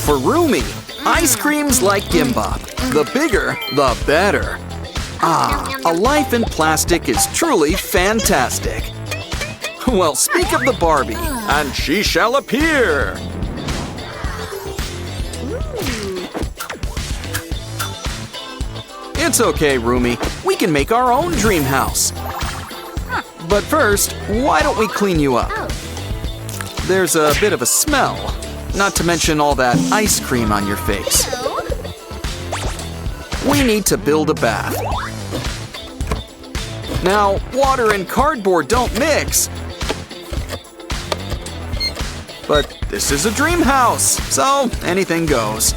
For Rumi, ice creams like Kpop. The bigger, the better. Ah, a life in plastic is truly fantastic. Well, speak of the Barbie, and she shall appear. It's okay, Rumi. We can make our own dream house. But first, why don't we clean you up? There's a bit of a smell, not to mention all that ice cream on your face. We need to build a bath. Now, water and cardboard don't mix. But this is a dream house, so anything goes.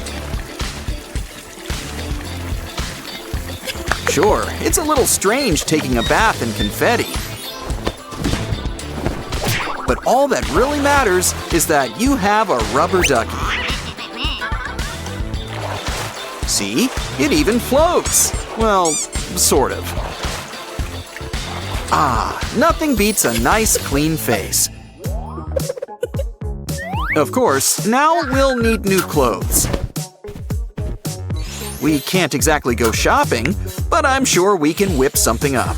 Sure, it's a little strange taking a bath in confetti. But all that really matters is that you have a rubber ducky. See? It even floats. Well, sort of. Ah, nothing beats a nice clean face. Of course, now we'll need new clothes. We can't exactly go shopping, but I'm sure we can whip something up.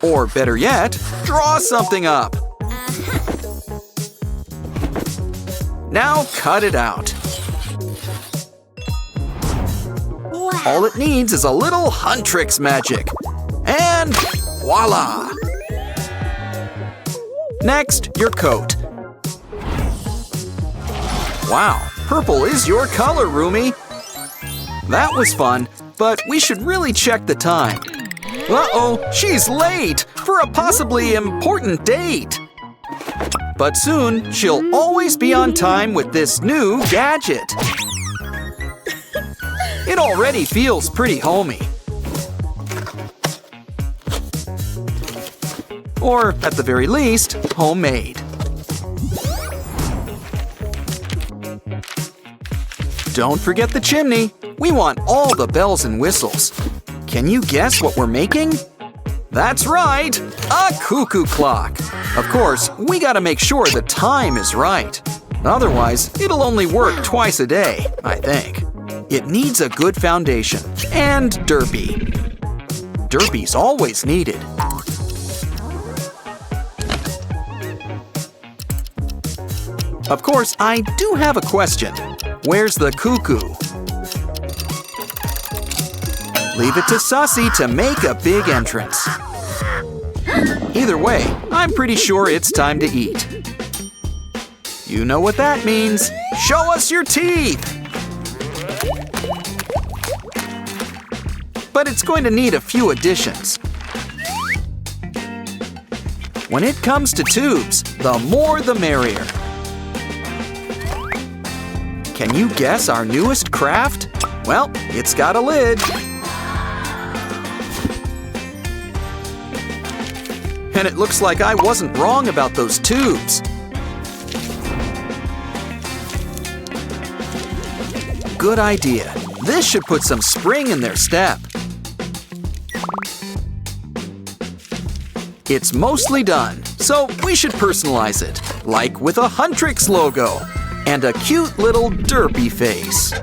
Or better yet, draw something up. Now cut it out. All it needs is a little Huntrix magic. And voila! Next, your coat. Wow, purple is your color, Rumi. That was fun, but we should really check the time. Uh-oh, she's late for a possibly important date. But soon, she'll always be on time with this new gadget. It already feels pretty homey. Or, at the very least, homemade. Don't forget the chimney. We want all the bells and whistles. Can you guess what we're making? That's right, a cuckoo clock. Of course, we gotta make sure the time is right. Otherwise, it'll only work twice a day, I think. It needs a good foundation and derpy. Derpy's always needed. Of course, I do have a question. Where's the cuckoo? Leave it to Sussy to make a big entrance. Either way, I'm pretty sure it's time to eat. You know what that means. Show us your teeth! But it's going to need a few additions. When it comes to tubes, the more the merrier. Can you guess our newest craft? Well, it's got a lid. And it looks like I wasn't wrong about those tubes. Good idea. This should put some spring in their step. It's mostly done, so we should personalize it, like with a Huntrix logo and a cute little derpy face.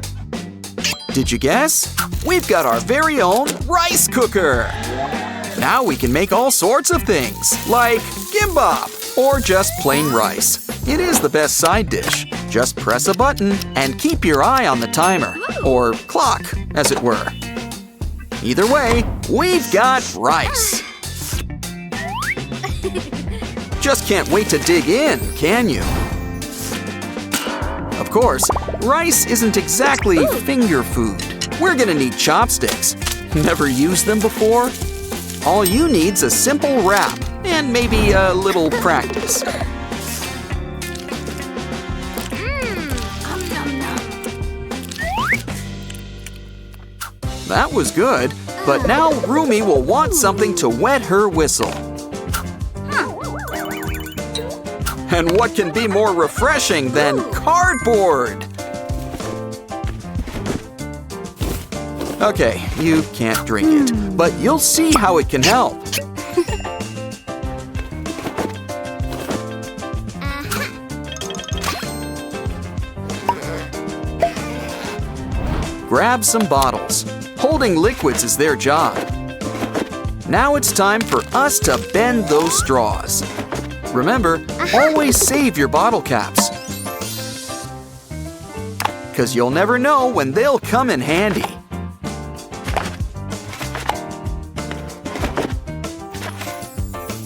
Did you guess? We've got our very own rice cooker. Now we can make all sorts of things, like Kpop or just plain rice. It is the best side dish. Just press a button and keep your eye on the timer, or clock, as it were. Either way, we've got rice. Just can't wait to dig in, can you? Of course, rice isn't exactly finger food. We're gonna need chopsticks. Never used them before? All you need's a simple wrap and maybe a little practice. That was good, but now Rumi will want something to wet her whistle. And what can be more refreshing than cardboard? Okay, you can't drink it, but you'll see how it can help. grab some bottles. Holding liquids is their job. Now it's time for us to bend those straws. Remember, always save your bottle caps, because you'll never know when they'll come in handy.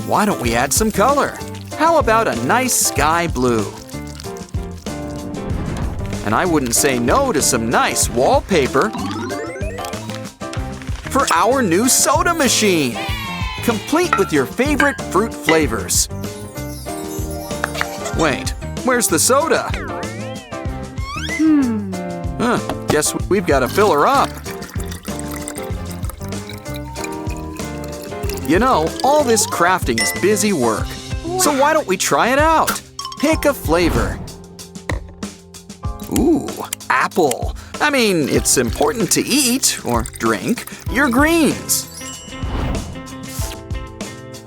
Why don't we add some color? How about a nice sky blue? And I wouldn't say no to some nice wallpaper for our new soda machine, complete with your favorite fruit flavors. Wait, where's the soda? Guess we've got to fill her up. You know, all this crafting is busy work. So why don't we try it out? Pick a flavor. Ooh, apple. I mean, it's important to eat or drink your greens.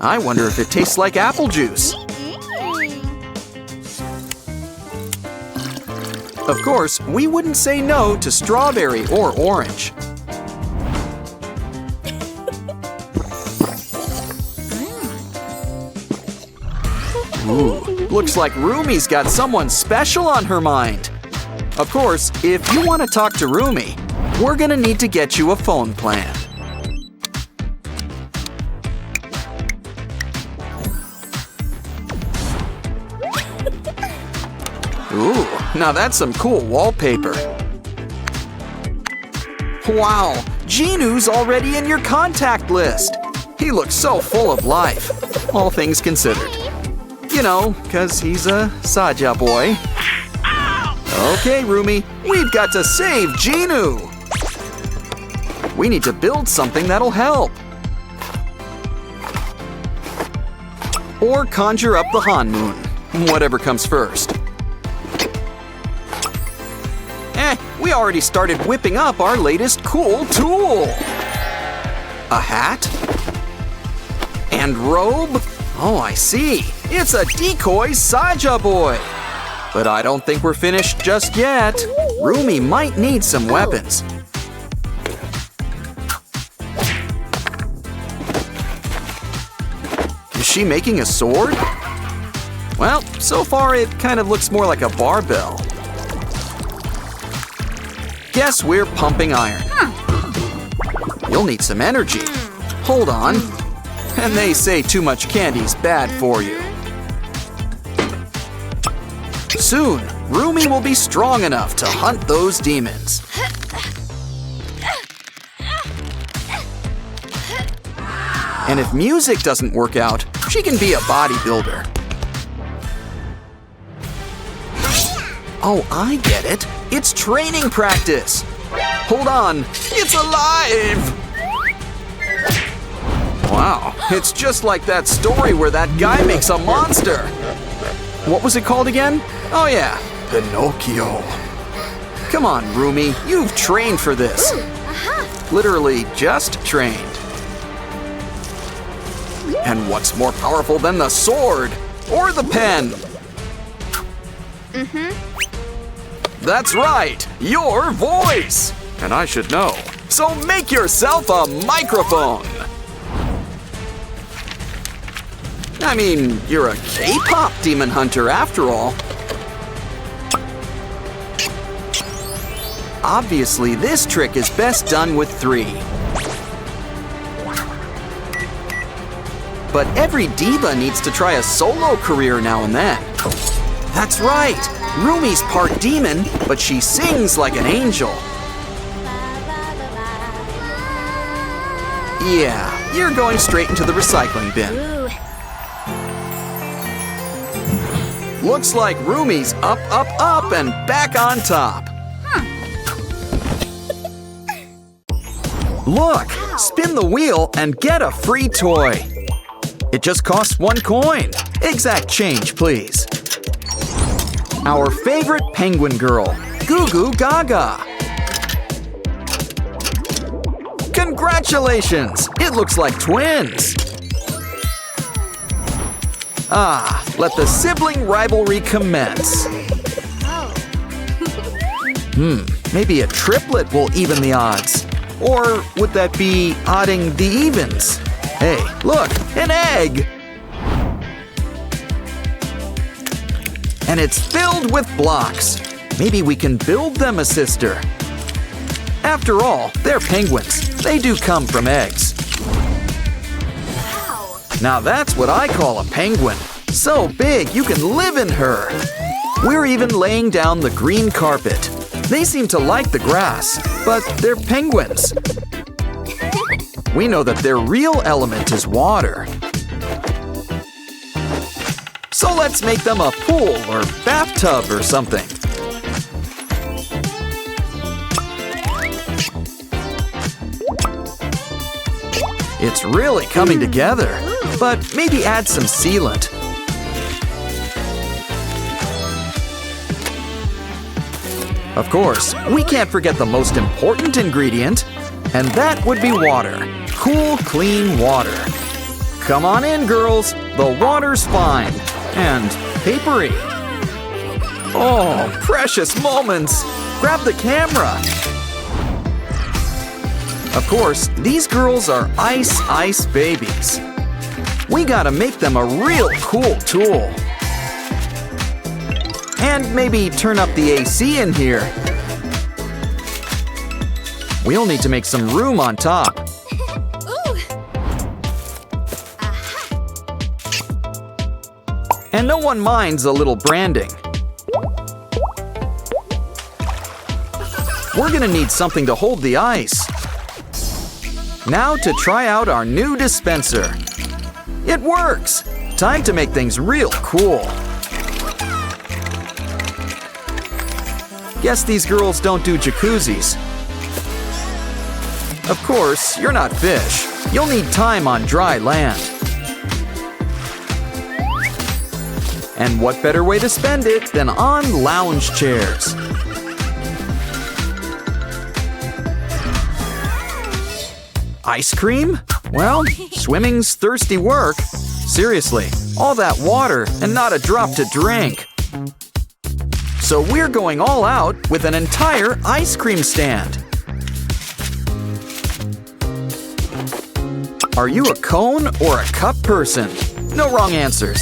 I wonder if it tastes like apple juice. Of course, we wouldn't say no to strawberry or orange. Ooh, looks like Rumi's got someone special on her mind. Of course, if you want to talk to Rumi, we're gonna need to get you a phone plan. Ooh, now that's some cool wallpaper. Wow, Jinu's already in your contact list. He looks so full of life, all things considered. You know, 'cause he's a Saja boy. Okay, Rumi, we've got to save Jinu. We need to build something that'll help. Or conjure up the Han Moon, whatever comes first. We already started whipping up our latest cool tool. A hat? And robe? Oh, I see. It's a decoy Saja boy. But I don't think we're finished just yet. Rumi might need some weapons. Is she making a sword? Well, so far it kind of looks more like a barbell. Guess we're pumping iron. You'll need some energy. Hold on. And they say too much candy's bad for you. Soon, Rumi will be strong enough to hunt those demons. And if music doesn't work out, she can be a bodybuilder. Oh, I get it. It's training practice. Hold on, it's alive! Wow, it's just like that story where that guy makes a monster. What was it called again? Oh yeah, Pinocchio. Come on, Rumi, you've trained for this. Literally just trained. And what's more powerful than the sword or the pen? That's right, your voice. And I should know. So make yourself a microphone. I mean, you're a K-pop demon hunter after all. Obviously, this trick is best done with 3. But every diva needs to try a solo career now and then. That's right! Rumi's part demon, but she sings like an angel. Yeah, you're going straight into the recycling bin. Looks like Rumi's up, up, up, and back on top. Look, spin the wheel and get a free toy. It just costs 1 coin. Exact change, please. Our favorite penguin girl, Goo Goo Gaga. Congratulations! It looks like twins. Ah, let the sibling rivalry commence. Maybe a triplet will even the odds. Or would that be odding the evens? Hey, look, an egg! And it's filled with blocks. Maybe we can build them a sister. After all, they're penguins. They do come from eggs. Now that's what I call a penguin. So big you can live in her. We're even laying down the green carpet. They seem to like the grass, but they're penguins. We know that their real element is water. So let's make them a pool or bathtub or something. It's really coming together, but maybe add some sealant. Of course, we can't forget the most important ingredient, and that would be water. Cool, clean water. Come on in, girls. The water's fine. And papery. Oh, precious moments. Grab the camera. Of course, these girls are ice babies. We gotta make them a real cool tool. And maybe turn up the AC in here. We'll need to make some room on top. And no one minds a little branding. We're gonna need something to hold the ice. Now to try out our new dispenser. It works! Time to make things real cool. Guess these girls don't do jacuzzis. Of course, you're not fish. You'll need time on dry land. And what better way to spend it than on lounge chairs? Ice cream? Well, swimming's thirsty work. Seriously, all that water and not a drop to drink. So we're going all out with an entire ice cream stand. Are you a cone or a cup person? No wrong answers.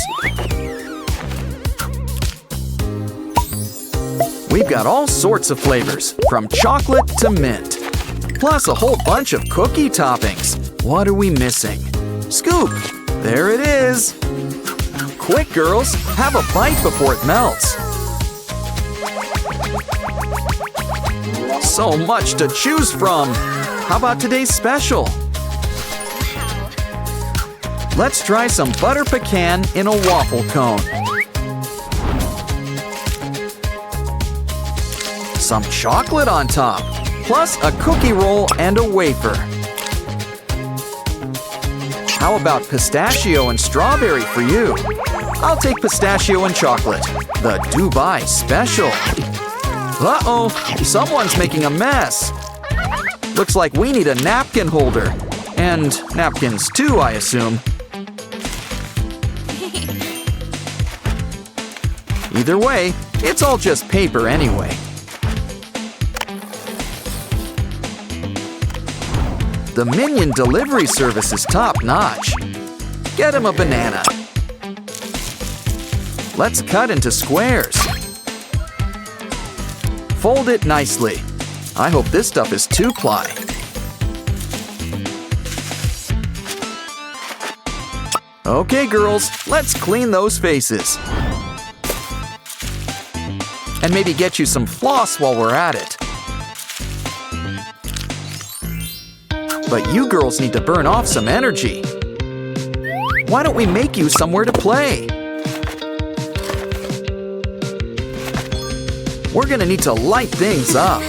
We've got all sorts of flavors, from chocolate to mint. Plus a whole bunch of cookie toppings. What are we missing? Scoop! There it is! Quick, girls! Have a bite before it melts. So much to choose from! How about today's special? Let's try some butter pecan in a waffle cone. Some chocolate on top, plus a cookie roll and a wafer. How about pistachio and strawberry for you? I'll take pistachio and chocolate, the Dubai special. Uh-oh, someone's making a mess. Looks like we need a napkin holder. And napkins too, I assume. Either way, it's all just paper anyway. The Minion delivery service is top-notch. Get him a banana. Let's cut into squares. Fold it nicely. I hope this stuff is 2-ply. Okay, girls, let's clean those faces. And maybe get you some floss while we're at it. But you girls need to burn off some energy. Why don't we make you somewhere to play? We're gonna need to light things up.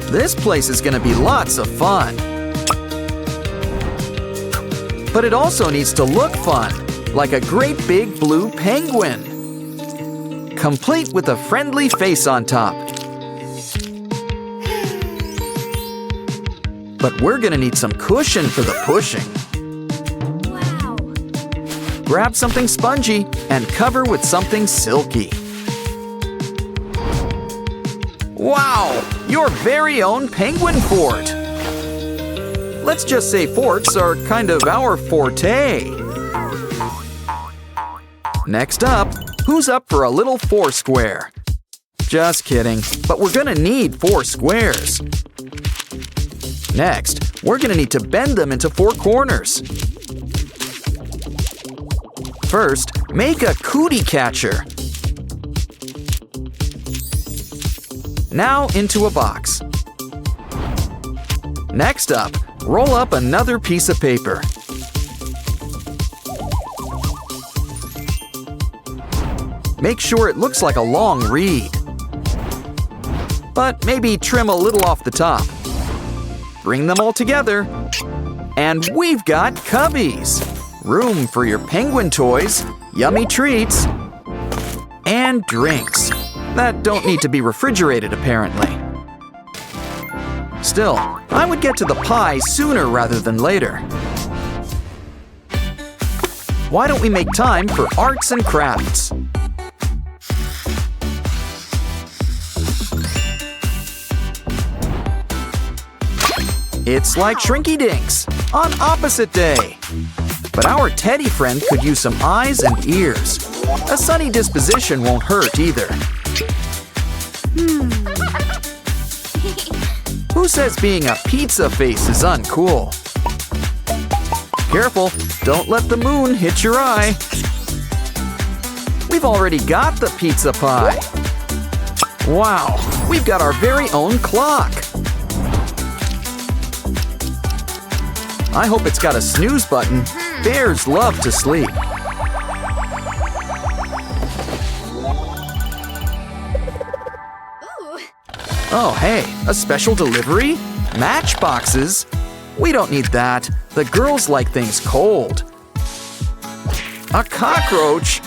This place is gonna be lots of fun. But it also needs to look fun, like a great big blue penguin. Complete with a friendly face on top. But we're gonna need some cushion for the pushing. Wow. Grab something spongy and cover with something silky. Wow! Your very own penguin fort! Let's just say forts are kind of our forte. Next up, who's up for a little foursquare? Just kidding, but we're gonna need 4 squares. Next, we're gonna need to bend them into 4 corners. First, make a cootie catcher. Now into a box. Next up, roll up another piece of paper. Make sure it looks like a long reed. But maybe trim a little off the top. Bring them all together. And we've got cubbies. Room for your penguin toys, yummy treats, and drinks that don't need to be refrigerated, apparently. Still, I would get to the pie sooner rather than later. Why don't we make time for arts and crafts? It's like Shrinky Dinks on opposite day. But our teddy friend could use some eyes and ears. A sunny disposition won't hurt either. Who says being a pizza face is uncool? Careful, don't let the moon hit your eye. We've already got the pizza pie. Wow, we've got our very own clock. I hope it's got a snooze button. Bears love to sleep. Oh, hey, a special delivery? Matchboxes? We don't need that. The girls like things cold. A cockroach?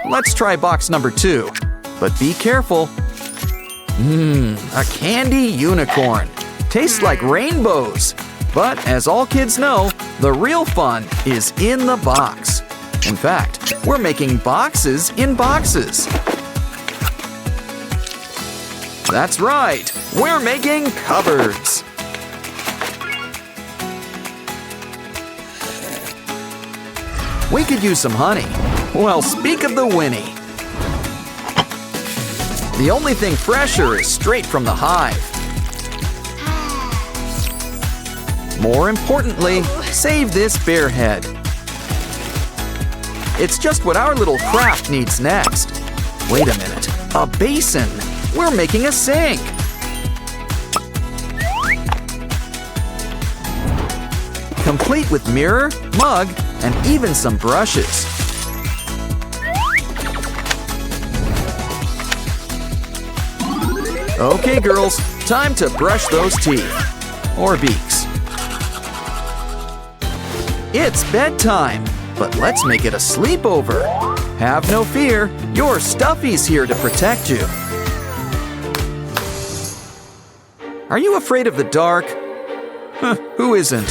Let's try box number 2. But be careful. A candy unicorn. Tastes like rainbows. But as all kids know, the real fun is in the box. In fact, we're making boxes in boxes. That's right, we're making cupboards. We could use some honey. Well, speak of the Winnie. The only thing fresher is straight from the hive. More importantly, save this bear head. It's just what our little craft needs next. Wait a minute, a basin. We're making a sink. Complete with mirror, mug, and even some brushes. Okay, girls, time to brush those teeth. Or beaks. It's bedtime, but let's make it a sleepover. Have no fear, your Stuffy's here to protect you. Are you afraid of the dark? Who isn't?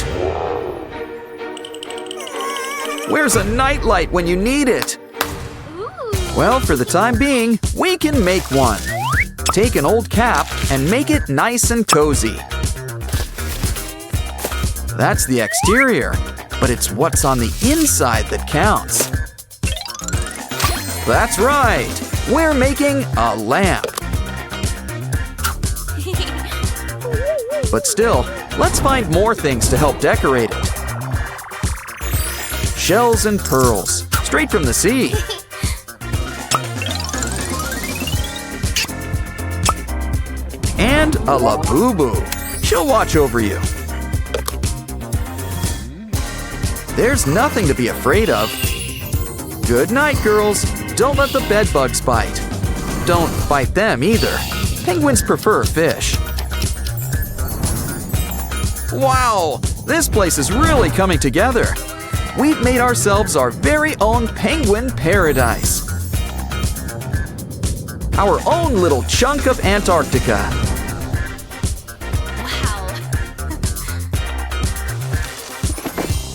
Where's a nightlight when you need it? Well, for the time being, we can make one. Take an old cap and make it nice and cozy. That's the exterior. But it's what's on the inside that counts. That's right! We're making a lamp. But still, let's find more things to help decorate it. Shells and pearls, straight from the sea. And a Labubu. She'll watch over you. There's nothing to be afraid of. Good night, girls. Don't let the bed bugs bite. Don't bite them either. Penguins prefer fish. Wow, this place is really coming together. We've made ourselves our very own penguin paradise. Our own little chunk of Antarctica.